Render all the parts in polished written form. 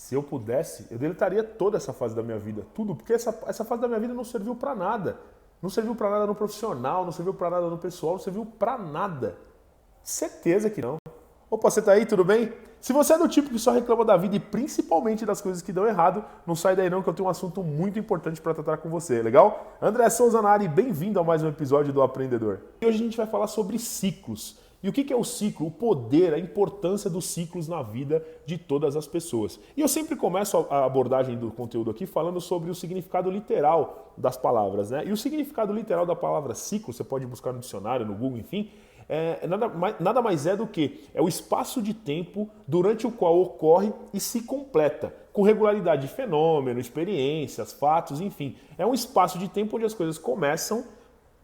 Se eu pudesse, eu deletaria toda essa fase da minha vida, tudo, porque essa fase da minha vida não serviu pra nada. Não serviu pra nada no profissional, não serviu pra nada no pessoal, não serviu pra nada. Certeza que não. Opa, você tá aí, tudo bem? Se você é do tipo que só reclama da vida e principalmente das coisas que dão errado, não sai daí não que eu tenho um assunto muito importante para tratar com você, legal? André Souza na área e bem-vindo a mais um episódio do Aprendedor. E hoje a gente vai falar sobre ciclos. E o que é o ciclo? O poder, a importância dos ciclos na vida de todas as pessoas. E eu sempre começo a abordagem do conteúdo aqui falando sobre o significado literal das palavras, né? E o significado literal da palavra ciclo, você pode buscar no dicionário, no Google, enfim, nada mais é do que o espaço de tempo durante o qual ocorre e se completa, com regularidade de fenômeno, experiências, fatos, enfim. É um espaço de tempo onde as coisas começam,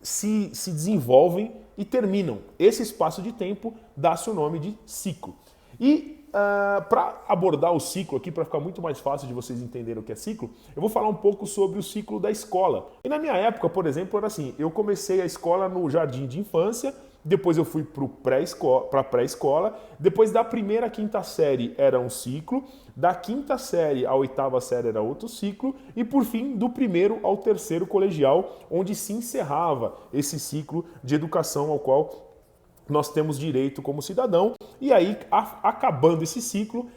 se desenvolvem e terminam. Esse espaço de tempo dá-se o nome de ciclo. E para abordar o ciclo aqui, para ficar muito mais fácil de vocês entenderem o que é ciclo, eu vou falar um pouco sobre o ciclo da escola. E na minha época, por exemplo, era assim, eu comecei a escola no jardim de infância, depois eu fui para a pré-escola, depois da primeira à quinta série era um ciclo, da quinta série à oitava série era outro ciclo, e por fim, do primeiro ao terceiro colegial, onde se encerrava esse ciclo de educação ao qual nós temos direito como cidadão. E aí, acabando esse ciclo,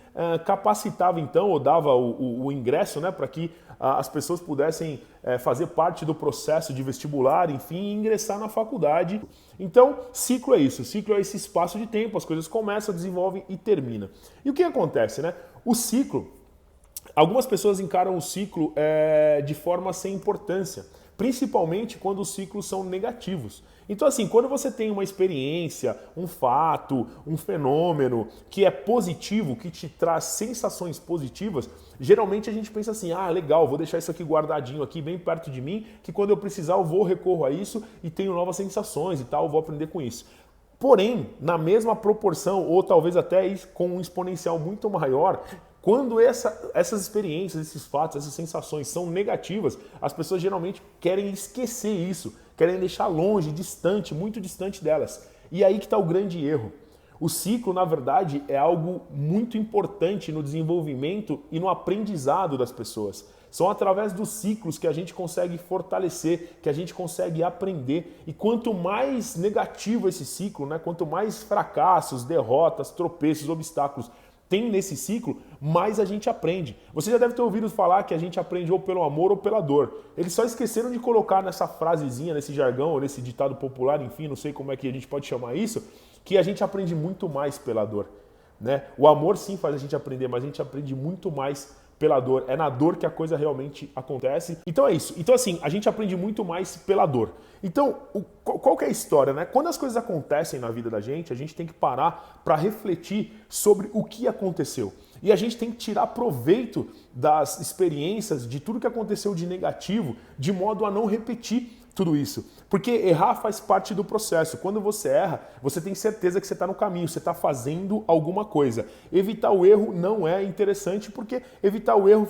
capacitava então, ou dava o ingresso, né, para que as pessoas pudessem fazer parte do processo de vestibular, enfim, ingressar na faculdade. Então, ciclo é isso. Ciclo é esse espaço de tempo, as coisas começam, desenvolvem e terminam. E o que acontece, né? O ciclo, algumas pessoas encaram o ciclo de forma sem importância, principalmente quando os ciclos são negativos. Então, assim, quando você tem uma experiência, um fato, um fenômeno que é positivo, que te traz sensações positivas, geralmente a gente pensa assim, legal, vou deixar isso aqui guardadinho aqui, bem perto de mim, que quando eu precisar eu vou recorro a isso e tenho novas sensações e tal, vou aprender com isso. Porém, na mesma proporção, ou talvez até com um exponencial muito maior, quando essas experiências, esses fatos, essas sensações são negativas, as pessoas geralmente querem esquecer isso, querem deixar longe, distante, muito distante delas. E aí que está o grande erro. O ciclo, na verdade, é algo muito importante no desenvolvimento e no aprendizado das pessoas. São através dos ciclos que a gente consegue fortalecer, que a gente consegue aprender. E quanto mais negativo esse ciclo, né, quanto mais fracassos, derrotas, tropeços, obstáculos tem nesse ciclo, mais a gente aprende. Você já deve ter ouvido falar que a gente aprende ou pelo amor ou pela dor. Eles só esqueceram de colocar nessa frasezinha, nesse jargão, ou nesse ditado popular, enfim, não sei como é que a gente pode chamar isso, que a gente aprende muito mais pela dor, né? O amor sim faz a gente aprender, mas a gente aprende muito mais pela dor. É na dor que a coisa realmente acontece. Então é isso. Então assim, a gente aprende muito mais pela dor. Então, qual que é a história, né? Quando as coisas acontecem na vida da gente, a gente tem que parar para refletir sobre o que aconteceu. E a gente tem que tirar proveito das experiências, de tudo que aconteceu de negativo, de modo a não repetir tudo isso. Porque errar faz parte do processo. Quando você erra, você tem certeza que você está no caminho, você está fazendo alguma coisa. Evitar o erro não é interessante, porque evitar o erro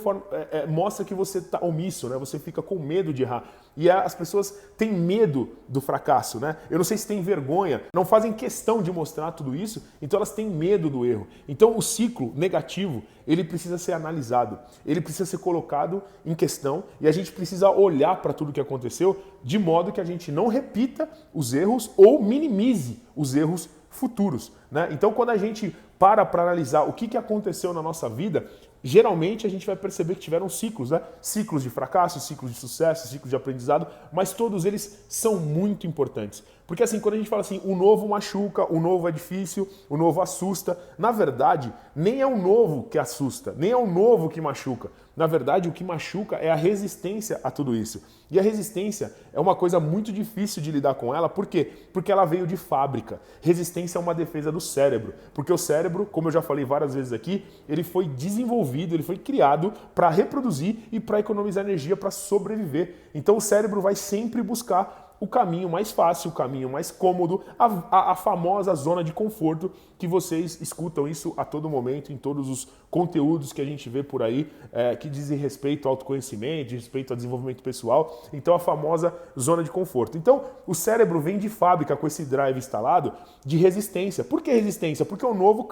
mostra que você está omisso, né? Você fica com medo de errar. E as pessoas têm medo do fracasso, né? Eu não sei se têm vergonha, não fazem questão de mostrar tudo isso, então elas têm medo do erro. Então o ciclo negativo, ele precisa ser analisado, ele precisa ser colocado em questão e a gente precisa olhar para tudo que aconteceu de modo que a gente não repita os erros ou minimize os erros futuros, né? Então quando a gente para analisar o que aconteceu na nossa vida, geralmente a gente vai perceber que tiveram ciclos, né? Ciclos de fracasso, ciclos de sucesso, ciclos de aprendizado, mas todos eles são muito importantes. Porque assim, quando a gente fala assim, o novo machuca, o novo é difícil, o novo assusta, na verdade, nem é o novo que assusta, nem é o novo que machuca. Na verdade, o que machuca é a resistência a tudo isso. E a resistência é uma coisa muito difícil de lidar com ela, por quê? Porque ela veio de fábrica. Resistência é uma defesa do cérebro, porque o cérebro, como eu já falei várias vezes aqui, ele foi desenvolvido, ele foi criado para reproduzir e para economizar energia, para sobreviver. Então o cérebro vai sempre buscar o caminho mais fácil, o caminho mais cômodo, a famosa zona de conforto, que vocês escutam isso a todo momento, em todos os conteúdos que a gente vê por aí, que dizem respeito ao autoconhecimento, respeito ao desenvolvimento pessoal. Então, a famosa zona de conforto. Então, o cérebro vem de fábrica com esse drive instalado de resistência. Por que resistência? Porque o novo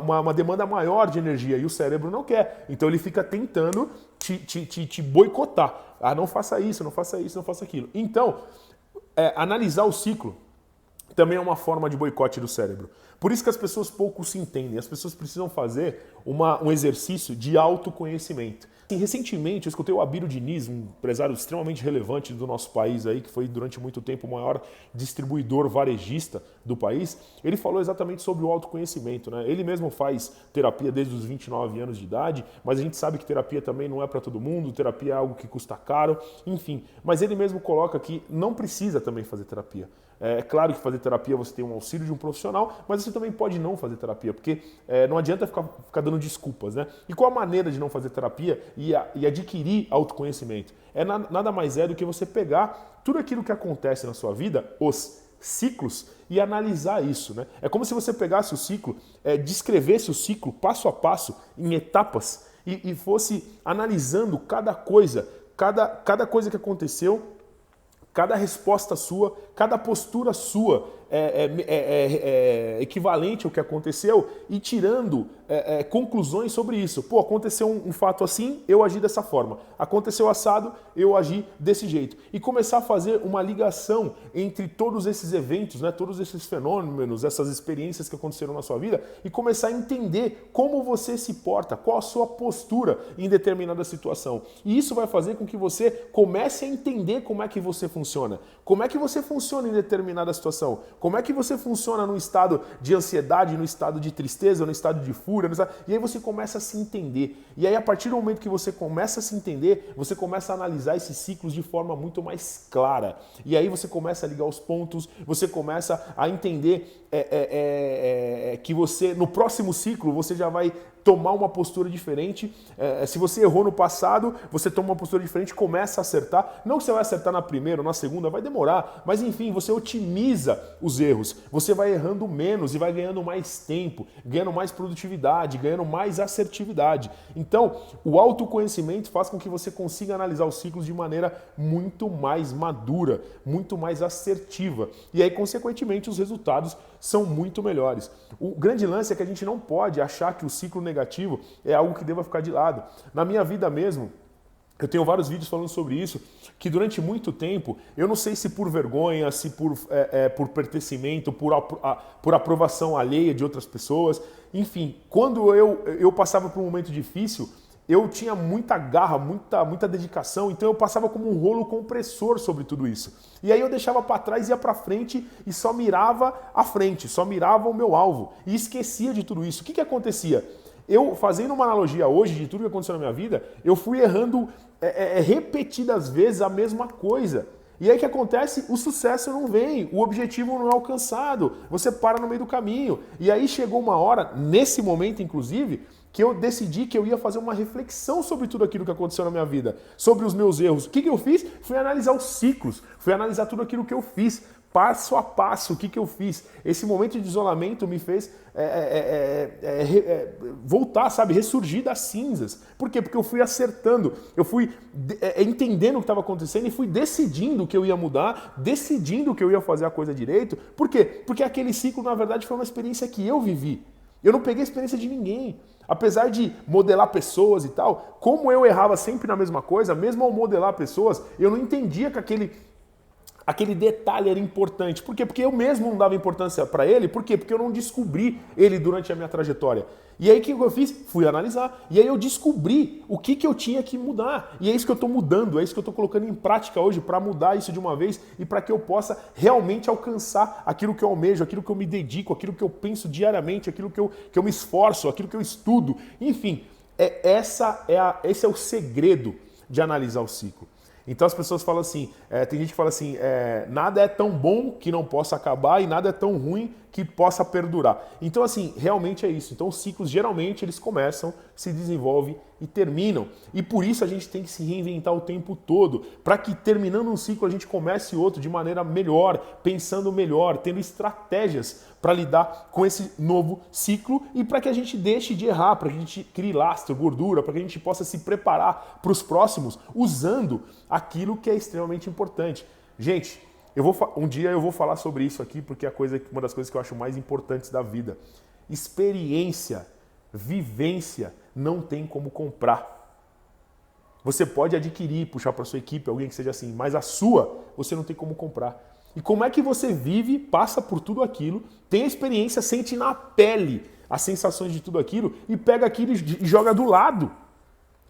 uma demanda maior de energia e o cérebro não quer. Então ele fica tentando te boicotar. Ah, não faça isso, não faça isso, não faça aquilo. Então, analisar o ciclo também é uma forma de boicote do cérebro. Por isso que as pessoas pouco se entendem. As pessoas precisam fazer um exercício de autoconhecimento. Recentemente, eu escutei o Abílio Diniz, um empresário extremamente relevante do nosso país, aí, que foi durante muito tempo o maior distribuidor varejista do país. Ele falou exatamente sobre o autoconhecimento, né? Ele mesmo faz terapia desde os 29 anos de idade, mas a gente sabe que terapia também não é para todo mundo, terapia é algo que custa caro, enfim. Mas ele mesmo coloca que não precisa também fazer terapia. É claro que fazer terapia você tem um auxílio de um profissional, mas você também pode não fazer terapia, porque não adianta ficar dando desculpas, né? E qual a maneira de não fazer terapia e adquirir autoconhecimento? Nada mais é do que você pegar tudo aquilo que acontece na sua vida, os ciclos, e analisar isso, né? É como se você pegasse o ciclo, descrevesse o ciclo passo a passo, em etapas, e fosse analisando cada coisa que aconteceu, cada resposta sua, cada postura sua equivalente ao que aconteceu e tirando conclusões sobre isso. Pô, aconteceu um fato assim, eu agi dessa forma. Aconteceu assado, eu agi desse jeito. E começar a fazer uma ligação entre todos esses eventos, né, todos esses fenômenos, essas experiências que aconteceram na sua vida e começar a entender como você se porta, qual a sua postura em determinada situação. E isso vai fazer com que você comece a entender como é que você funciona. Como é que você funciona em determinada situação? Como é que você funciona no estado de ansiedade, no estado de tristeza, no estado de fúria? E aí você começa a se entender. E aí a partir do momento que você começa a se entender, você começa a analisar esses ciclos de forma muito mais clara. E aí você começa a ligar os pontos, você começa a entender que você, no próximo ciclo, você já vai tomar uma postura diferente. Se você errou no passado, você toma uma postura diferente, começa a acertar. Não que você vai acertar na primeira ou na segunda, vai demorar, mas enfim, você otimiza os erros. Você vai errando menos e vai ganhando mais tempo, ganhando mais produtividade, ganhando mais assertividade. Então, o autoconhecimento faz com que você consiga analisar os ciclos de maneira muito mais madura, muito mais assertiva. E aí, consequentemente, os resultados são muito melhores. O grande lance é que a gente não pode achar que o ciclo negativo é algo que deva ficar de lado. Na minha vida mesmo, eu tenho vários vídeos falando sobre isso, que durante muito tempo, eu não sei se por vergonha, se por pertencimento, por aprovação alheia de outras pessoas, enfim, quando eu passava por um momento difícil, eu tinha muita garra, muita dedicação, então eu passava como um rolo compressor sobre tudo isso. E aí eu deixava para trás, ia para frente e só mirava a frente, só mirava o meu alvo e esquecia de tudo isso. O que acontecia? Eu, fazendo uma analogia hoje de tudo que aconteceu na minha vida, eu fui errando repetidas vezes a mesma coisa. E aí o que acontece? O sucesso não vem, o objetivo não é alcançado, você para no meio do caminho. E aí chegou uma hora, nesse momento inclusive, que eu decidi que eu ia fazer uma reflexão sobre tudo aquilo que aconteceu na minha vida, sobre os meus erros. O que eu fiz? Fui analisar os ciclos, fui analisar tudo aquilo que eu fiz, passo a passo, o que eu fiz. Esse momento de isolamento me fez voltar, sabe, ressurgir das cinzas. Por quê? Porque eu fui acertando, eu fui entendendo o que estava acontecendo e fui decidindo que eu ia mudar, decidindo que eu ia fazer a coisa direito. Por quê? Porque aquele ciclo, na verdade, foi uma experiência que eu vivi. Eu não peguei a experiência de ninguém. Apesar de modelar pessoas e tal, como eu errava sempre na mesma coisa, mesmo ao modelar pessoas, eu não entendia que aquele detalhe era importante. Por quê? Porque eu mesmo não dava importância para ele. Por quê? Porque eu não descobri ele durante a minha trajetória. E aí o que eu fiz? Fui analisar. E aí eu descobri o que eu tinha que mudar. E é isso que eu estou mudando, é isso que eu estou colocando em prática hoje para mudar isso de uma vez e para que eu possa realmente alcançar aquilo que eu almejo, aquilo que eu me dedico, aquilo que eu penso diariamente, aquilo que eu me esforço, aquilo que eu estudo. Enfim, esse é o segredo de analisar o ciclo. Então as pessoas falam assim, tem gente que fala assim, nada é tão bom que não possa acabar e nada é tão ruim que possa perdurar. Então assim, realmente é isso. Então os ciclos geralmente eles começam, se desenvolvem e terminam. E por isso a gente tem que se reinventar o tempo todo, para que terminando um ciclo a gente comece outro de maneira melhor, pensando melhor, tendo estratégias para lidar com esse novo ciclo e para que a gente deixe de errar, para que a gente crie lastro, gordura, para que a gente possa se preparar para os próximos usando aquilo que é extremamente importante. Gente, um dia eu vou falar sobre isso aqui porque é uma das coisas que eu acho mais importantes da vida. Experiência, vivência, não tem como comprar. Você pode adquirir, puxar para sua equipe, alguém que seja assim, mas a sua, você não tem como comprar. E como é que você vive, passa por tudo aquilo, tem a experiência, sente na pele as sensações de tudo aquilo e pega aquilo e joga do lado?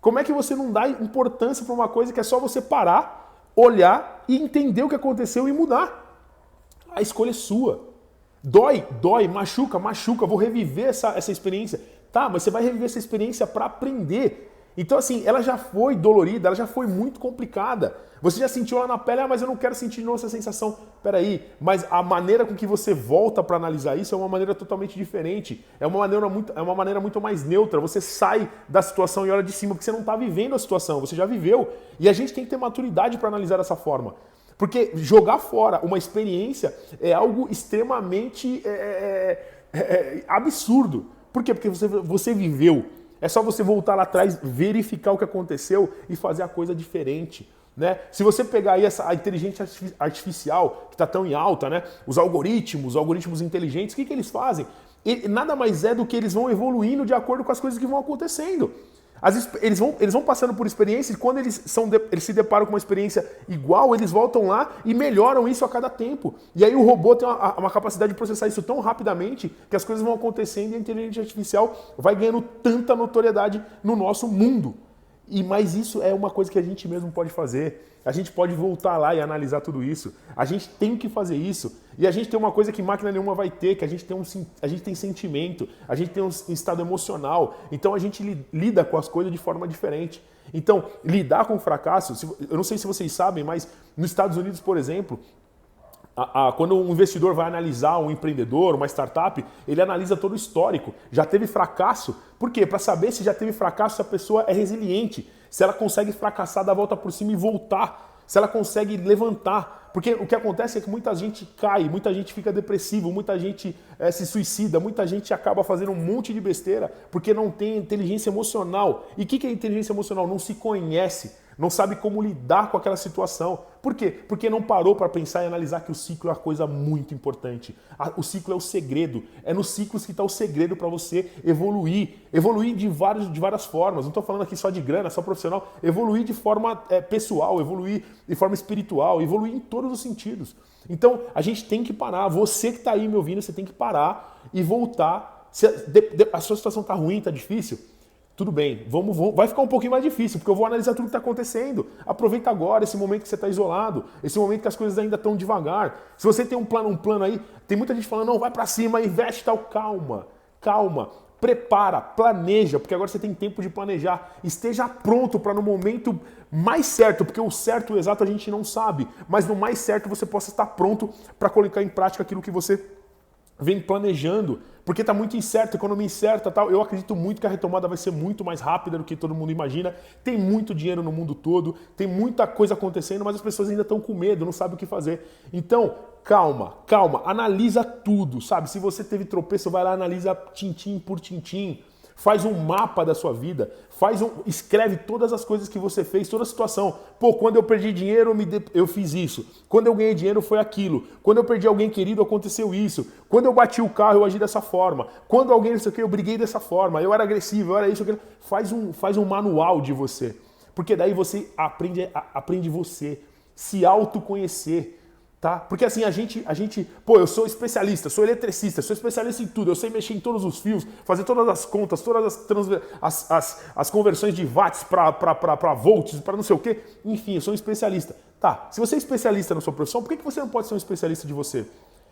Como é que você não dá importância para uma coisa que é só você parar, olhar e entender o que aconteceu e mudar? A escolha é sua. Dói, machuca, vou reviver essa experiência. Tá, mas você vai reviver essa experiência para aprender. Então, assim, ela já foi dolorida, ela já foi muito complicada. Você já sentiu lá na pele, mas eu não quero sentir de novo essa sensação. Peraí, mas a maneira com que você volta para analisar isso é uma maneira totalmente diferente. É uma maneira muito mais neutra. Você sai da situação e olha de cima, porque você não está vivendo a situação, você já viveu. E a gente tem que ter maturidade para analisar dessa forma. Porque jogar fora uma experiência é algo extremamente absurdo. Por quê? Porque você viveu. É só você voltar lá atrás, verificar o que aconteceu e fazer a coisa diferente. Né? Se você pegar aí a inteligência artificial, que está tão em alta, né? Os algoritmos inteligentes, o que eles fazem? Nada mais é do que eles vão evoluindo de acordo com as coisas que vão acontecendo. Eles vão passando por experiências e quando eles se deparam com uma experiência igual, eles voltam lá e melhoram isso a cada tempo. E aí o robô tem uma capacidade de processar isso tão rapidamente que as coisas vão acontecendo e a inteligência artificial vai ganhando tanta notoriedade no nosso mundo. Mas isso é uma coisa que a gente mesmo pode fazer. A gente pode voltar lá e analisar tudo isso. A gente tem que fazer isso. E a gente tem uma coisa que máquina nenhuma vai ter, que a gente tem sentimento, a gente tem um estado emocional. Então a gente lida com as coisas de forma diferente. Então, lidar com o fracasso, eu não sei se vocês sabem, mas nos Estados Unidos, por exemplo, quando um investidor vai analisar um empreendedor, uma startup, ele analisa todo o histórico. Já teve fracasso? Por quê? Para saber se já teve fracasso, se a pessoa é resiliente, se ela consegue fracassar, dar a volta por cima e voltar, se ela consegue levantar. Porque o que acontece é que muita gente cai, muita gente fica depressivo, muita gente se suicida, muita gente acaba fazendo um monte de besteira porque não tem inteligência emocional. E o que é inteligência emocional? Não se conhece. Não sabe como lidar com aquela situação. Por quê? Porque não parou para pensar e analisar que o ciclo é uma coisa muito importante. O ciclo é o segredo. É nos ciclos que está o segredo para você evoluir. Evoluir de várias formas. Não estou falando aqui só de grana, só profissional. Evoluir de forma pessoal, evoluir de forma espiritual, evoluir em todos os sentidos. Então, a gente tem que parar. Você que está aí me ouvindo, você tem que parar e voltar. Se a sua situação está ruim, está difícil, tudo bem, vai ficar um pouquinho mais difícil, porque eu vou analisar tudo que está acontecendo. Aproveita agora esse momento que você está isolado, esse momento que as coisas ainda estão devagar. Se você tem um plano aí, tem muita gente falando, não, vai para cima, investe e tal. Calma, prepara, planeja, porque agora você tem tempo de planejar. Esteja pronto para no momento mais certo, porque o certo e o exato a gente não sabe, mas no mais certo você possa estar pronto para colocar em prática aquilo que você vem planejando, porque está muito incerto, economia incerta, tal. Eu acredito muito que a retomada vai ser muito mais rápida do que todo mundo imagina. Tem muito dinheiro no mundo todo, tem muita coisa acontecendo, mas as pessoas ainda estão com medo, não sabem o que fazer. Então, calma, analisa tudo, sabe? Se você teve tropeço, vai lá, analisa tintim por tintim. Faz um mapa da sua vida, escreve todas as coisas que você fez, toda a situação. Pô, quando eu perdi dinheiro, eu fiz isso. Quando eu ganhei dinheiro, foi aquilo. Quando eu perdi alguém querido, aconteceu isso. Quando eu bati o carro, eu agi dessa forma. Quando alguém, não sei o que, eu briguei dessa forma. Eu era agressivo, eu era isso, aquilo. Faz um manual de você. Porque daí você aprende você, se autoconhecer. Tá? Porque assim, a gente, eu sou especialista, sou eletricista, sou especialista em tudo, eu sei mexer em todos os fios, fazer todas as contas, todas as conversões de watts para volts, para não sei o quê. Enfim, eu sou um especialista. Tá, se você é especialista na sua profissão, por que você não pode ser um especialista de você?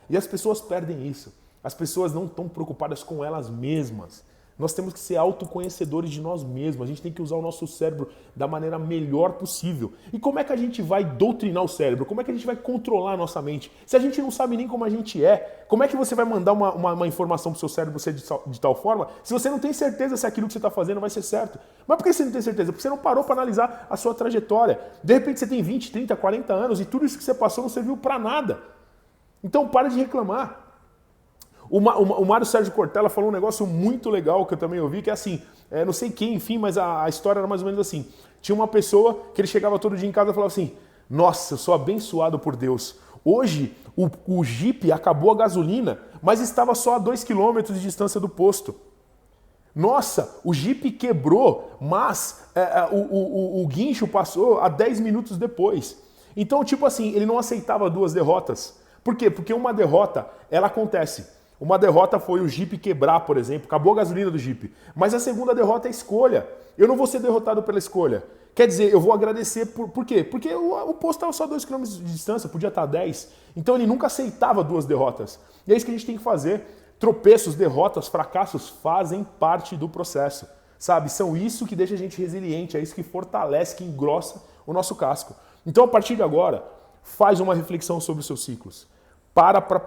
E as pessoas perdem isso. As pessoas não estão preocupadas com elas mesmas. Nós temos que ser autoconhecedores de nós mesmos. A gente tem que usar o nosso cérebro da maneira melhor possível. E como é que a gente vai doutrinar o cérebro? Como é que a gente vai controlar a nossa mente? Se a gente não sabe nem como a gente é, como é que você vai mandar uma informação para o seu cérebro ser de tal forma se você não tem certeza se aquilo que você está fazendo vai ser certo? Mas por que você não tem certeza? Porque você não parou para analisar a sua trajetória. De repente você tem 20, 30, 40 anos e tudo isso que você passou não serviu para nada. Então para de reclamar. O Mário Sérgio Cortella falou um negócio muito legal que eu também ouvi, que é assim, não sei quem, enfim, mas a história era mais ou menos assim. Tinha uma pessoa que ele chegava todo dia em casa e falava assim, nossa, eu sou abençoado por Deus. Hoje o Jeep acabou a gasolina, mas estava só a 2 quilômetros de distância do posto. Nossa, o Jeep quebrou, mas o guincho passou a 10 minutos depois. Então, tipo assim, ele não aceitava 2 derrotas. Por quê? Porque uma derrota, ela acontece. Uma derrota foi o Jeep quebrar, por exemplo, acabou a gasolina do Jeep. Mas a segunda derrota é escolha. Eu não vou ser derrotado pela escolha. Quer dizer, eu vou agradecer por quê? Porque o posto estava só a 2 km de distância, podia estar a 10. Então ele nunca aceitava 2 derrotas. E é isso que a gente tem que fazer. Tropeços, derrotas, fracassos fazem parte do processo, sabe? São isso que deixa a gente resiliente, é isso que fortalece, que engrossa o nosso casco. Então, a partir de agora, faz uma reflexão sobre os seus ciclos.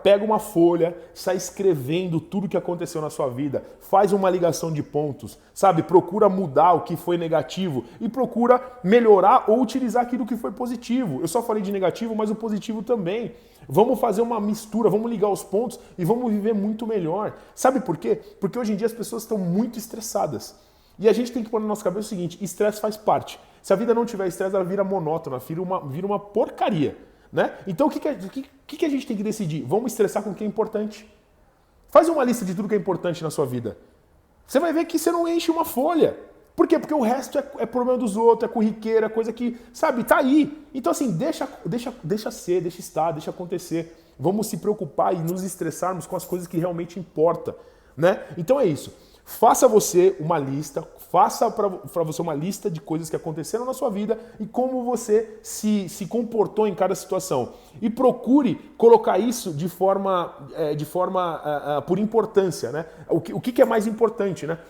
Pega uma folha, sai escrevendo tudo o que aconteceu na sua vida, faz uma ligação de pontos, sabe? Procura mudar o que foi negativo e procura melhorar ou utilizar aquilo que foi positivo. Eu só falei de negativo, mas o positivo também. Vamos fazer uma mistura, vamos ligar os pontos e vamos viver muito melhor. Sabe por quê? Porque hoje em dia as pessoas estão muito estressadas. E a gente tem que pôr na nossa cabeça o seguinte, estresse faz parte. Se a vida não tiver estresse, ela vira monótona, vira uma porcaria. Né? Então o que a gente tem que decidir? Vamos estressar com o que é importante. Faz uma lista de tudo que é importante na sua vida. Você vai ver que você não enche uma folha. Por quê? Porque o resto é problema dos outros, é corriqueira, é coisa que, sabe, tá aí. Então assim, deixa ser, deixa estar, deixa acontecer. Vamos se preocupar e nos estressarmos com as coisas que realmente importam. Né? Então é isso. Faça você uma lista, faça para você uma lista de coisas que aconteceram na sua vida e como você se comportou em cada situação. E procure colocar isso de forma por importância, né? O que é mais importante, né?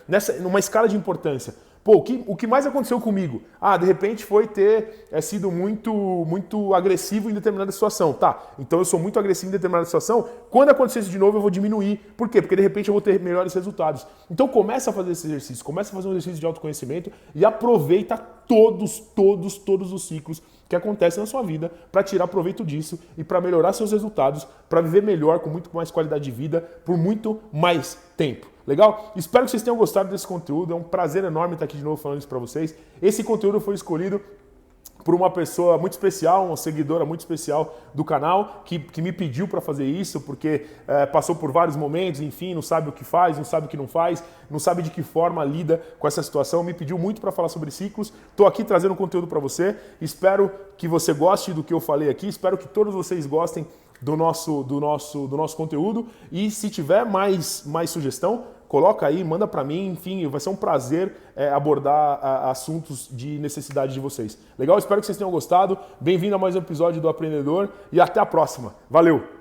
Numa escala de importância. Pô, o que mais aconteceu comigo? De repente foi ter sido muito agressivo em determinada situação. Tá, então eu sou muito agressivo em determinada situação. Quando acontecer isso de novo, eu vou diminuir. Por quê? Porque de repente eu vou ter melhores resultados. Então começa a fazer esse exercício, começa a fazer um exercício de autoconhecimento e aproveita todos os ciclos que acontecem na sua vida para tirar proveito disso e para melhorar seus resultados, para viver melhor, com muito mais qualidade de vida, por muito mais tempo. Legal? Espero que vocês tenham gostado desse conteúdo. É um prazer enorme estar aqui de novo falando isso para vocês. Esse conteúdo foi escolhido por uma pessoa muito especial, uma seguidora muito especial do canal, que me pediu para fazer isso, porque passou por vários momentos, enfim, não sabe o que faz, não sabe o que não faz, não sabe de que forma lida com essa situação, me pediu muito para falar sobre ciclos. Estou aqui trazendo conteúdo para você, espero que você goste do que eu falei aqui, espero que todos vocês gostem do nosso conteúdo e se tiver mais sugestão, coloca aí, manda para mim, enfim, vai ser um prazer abordar assuntos de necessidade de vocês. Legal? Espero que vocês tenham gostado. Bem-vindo a mais um episódio do Aprendedor e até a próxima. Valeu!